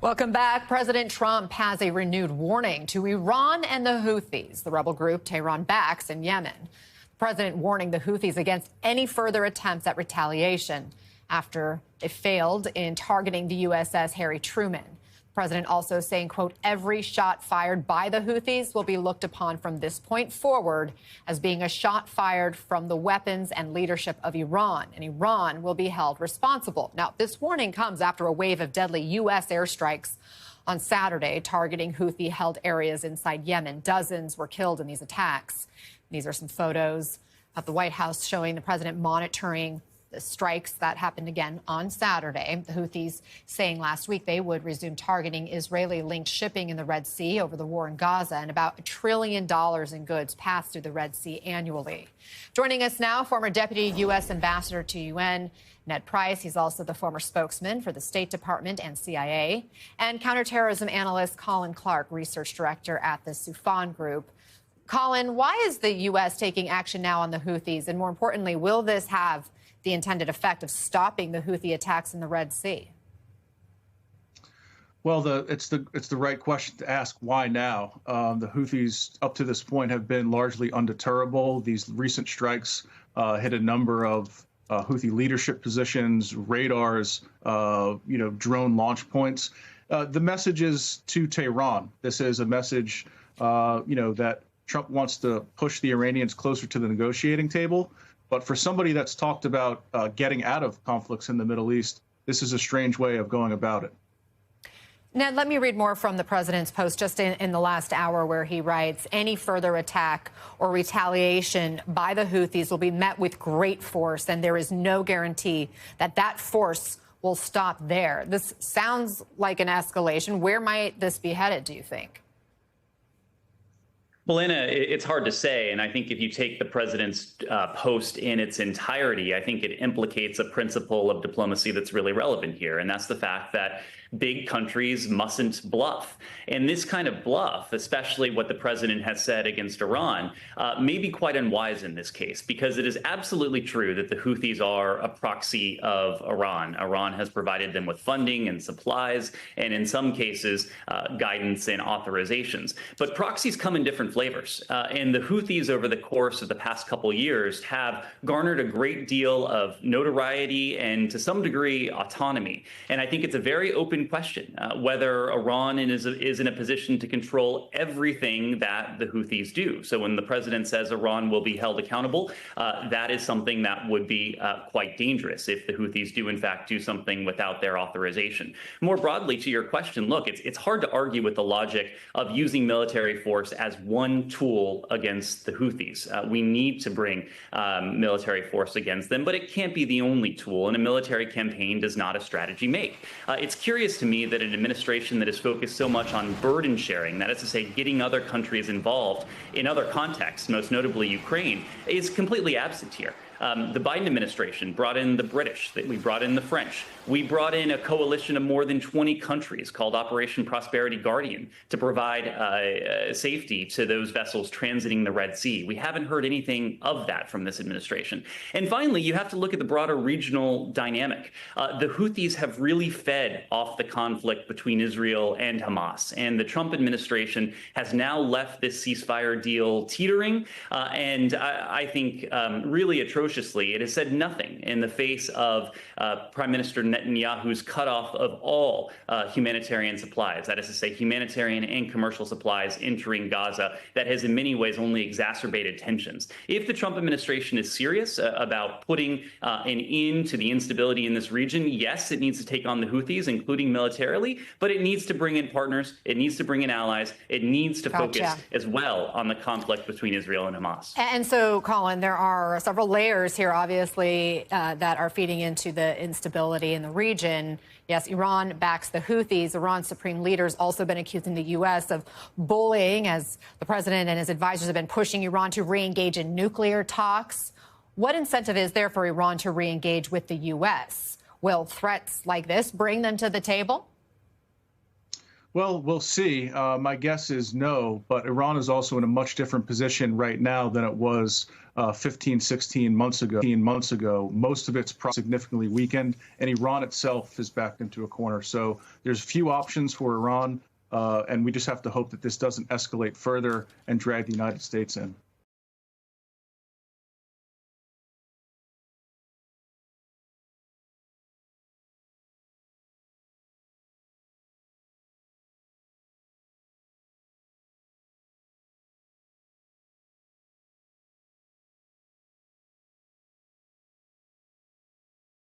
Welcome back. President Trump has a renewed warning to Iran and the Houthis, the rebel group Tehran backs in Yemen. The president warning the Houthis against any further attempts at retaliation after they failed in targeting the USS Harry Truman. The president also saying, quote, every shot fired by the Houthis will be looked upon from this point forward as being a shot fired from the weapons and leadership of Iran, and Iran will be held responsible. Now, this warning comes after a wave of deadly U.S. airstrikes on Saturday targeting Houthi-held areas inside Yemen. Dozens were killed in these attacks. These are some photos of the White House showing the president monitoring the strikes that happened again on Saturday. The Houthis saying last week they would resume targeting Israeli-linked shipping in the Red Sea over the war in Gaza, and about $1 trillion in goods pass through the Red Sea annually. Joining us now, former Deputy U.S. Ambassador to UN, Ned Price. He's also the former spokesman for the State Department and CIA, and counterterrorism analyst Colin Clark, research director at the Soufan Group. Colin, why is the U.S. taking action now on the Houthis? And more importantly, will this have the intended effect of stopping the Houthi attacks in the Red Sea? Well, it's the right question to ask. Why now? The Houthis up to this point have been largely undeterrable. These recent strikes hit a number of Houthi leadership positions, radars, drone launch points. The message is to Tehran. This is a message, that Trump wants to push the Iranians closer to the negotiating table. But for somebody that's talked about getting out of conflicts in the Middle East, this is a strange way of going about it. Ned, let me read more from the president's post just in the last hour, where he writes, any further attack or retaliation by the Houthis will be met with great force, and there is no guarantee that that force will stop there. This sounds like an escalation. Where might this be headed, do you think? Well, Anna, it's hard to say. And I think if you take the president's post in its entirety, I think it implicates a principle of diplomacy that's really relevant here. And that's the fact that big countries mustn't bluff. And this kind of bluff, especially what the president has said against Iran, may be quite unwise in this case, because it is absolutely true that the Houthis are a proxy of Iran. Iran has provided them with funding and supplies, and in some cases, guidance and authorizations. But proxies come in different flavors. And the Houthis, over the course of the past couple years, have garnered a great deal of notoriety and, to some degree, autonomy. And I think it's a very open question whether Iran is in a position to control everything that the Houthis do. So when the president says Iran will be held accountable, that is something that would be quite dangerous if the Houthis do, in fact, do something without their authorization. More broadly, to your question, look, it's hard to argue with the logic of using military force as one tool against the Houthis. We need to bring military force against them, but it can't be the only tool, and a military campaign does not a strategy make. It's curious to me that an administration that is focused so much on burden sharing, that is to say, getting other countries involved in other contexts, most notably Ukraine, is completely absent here. The Biden administration brought in the British, we brought in the French. We brought in a coalition of more than 20 countries called Operation Prosperity Guardian to provide safety to those vessels transiting the Red Sea. We haven't heard anything of that from this administration. And finally, you have to look at the broader regional dynamic. The Houthis have really fed off the conflict between Israel and Hamas. And the Trump administration has now left this ceasefire deal teetering. And I think really atrociously, it has said nothing in the face of Prime Minister Netanyahu's cutoff of all humanitarian supplies, that is to say, humanitarian and commercial supplies entering Gaza, that has in many ways only exacerbated tensions. If the Trump administration is serious about putting an end to the instability in this region, yes, it needs to take on the Houthis, including militarily, but it needs to bring in partners, it needs to bring in allies, it needs to focus as well on the conflict between Israel and Hamas. And so, Colin, there are several layers here, obviously, that are feeding into the instability in the region. Yes, Iran backs the Houthis. Iran's supreme leader's also been accusing the U.S. of bullying, as the president and his advisors have been pushing Iran to re-engage in nuclear talks. What incentive is there for Iran to re-engage with the U.S.? Will threats like this bring them to the table? Well, we'll see. My guess is no, but Iran is also in a much different position right now than it was 15, 16 months ago. Most of it's significantly weakened, and Iran itself is backed into a corner. So there's few options for Iran, and we just have to hope that this doesn't escalate further and drag the United States in.